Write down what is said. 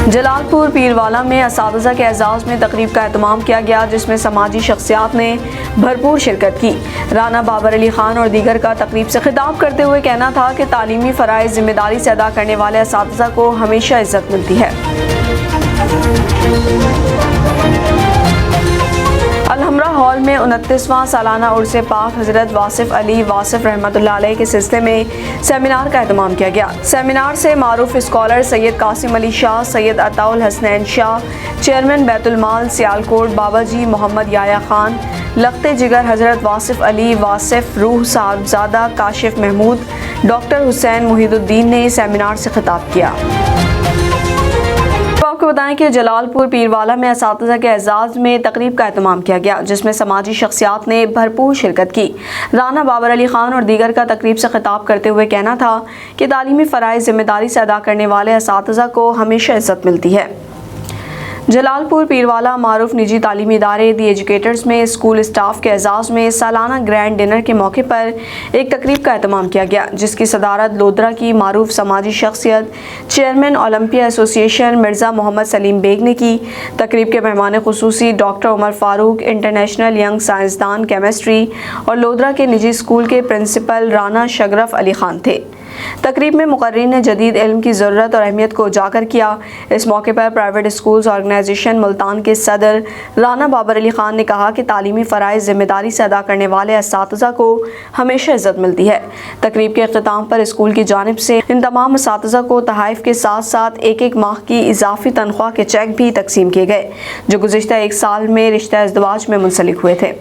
جلال پور پیروالا میں اساتذہ کے اعزاز میں تقریب کا اہتمام کیا گیا، جس میں سماجی شخصیات نے بھرپور شرکت کی۔ رانا بابر علی خان اور دیگر کا تقریب سے خطاب کرتے ہوئے کہنا تھا کہ تعلیمی فرائض ذمہ داری سے ادا کرنے والے اساتذہ کو ہمیشہ عزت ملتی ہے۔ الحمرا ہال میں 29واں سالانہ عرس پاک حضرت واصف علی واصف رحمۃ اللہ علیہ کے سلسلے میں سیمینار کا اہتمام کیا گیا۔ سیمینار سے معروف اسکالر سید قاسم علی شاہ، سید عطا الحسنین شاہ، چیئرمین بیت المال سیالکوٹ بابا جی محمد یحییٰ خان، لخت جگر حضرت واصف علی واصف روح صاحبزادہ کاشف محمود، ڈاکٹر حسین محی الدین نے سیمینار سے خطاب کیا۔ آپ کو بتائیں کہ جلال پور پیروالا میں اساتذہ کے اعزاز میں تقریب کا اہتمام کیا گیا، جس میں سماجی شخصیات نے بھرپور شرکت کی۔ رانا بابر علی خان اور دیگر کا تقریب سے خطاب کرتے ہوئے کہنا تھا کہ تعلیمی فرائض ذمہ داری سے ادا کرنے والے اساتذہ کو ہمیشہ عزت ملتی ہے۔ جلال پور پیروالا معروف نجی تعلیمی ادارے دی ایجوکیٹرز میں اسکول اسٹاف کے اعزاز میں سالانہ گرینڈ ڈنر کے موقع پر ایک تقریب کا اہتمام کیا گیا، جس کی صدارت لودرا کی معروف سماجی شخصیت چیئرمین اولمپیا ایسوسی ایشن مرزا محمد سلیم بیگ نے کی۔ تقریب کے مہمان خصوصی ڈاکٹر عمر فاروق، انٹرنیشنل ینگ سائنسدان کیمسٹری اور لودرا کے نجی اسکول کے پرنسپل رانا شگرف علی خان تھے۔ تقریب میں مقررین نے جدید علم کی ضرورت اور اہمیت کو اجاگر کیا۔ اس موقع پر پرائیویٹ اسکولز آرگنائزیشن ملتان کے صدر رانا بابر علی خان نے کہا کہ تعلیمی فرائض ذمہ داری سے ادا کرنے والے اساتذہ کو ہمیشہ عزت ملتی ہے۔ تقریب کے اختتام پر اسکول کی جانب سے ان تمام اساتذہ کو تحائف کے ساتھ ساتھ ایک ماہ کی اضافی تنخواہ کے چیک بھی تقسیم کیے گئے، جو گزشتہ ایک سال میں رشتہ ازدواج میں منسلک ہوئے تھے۔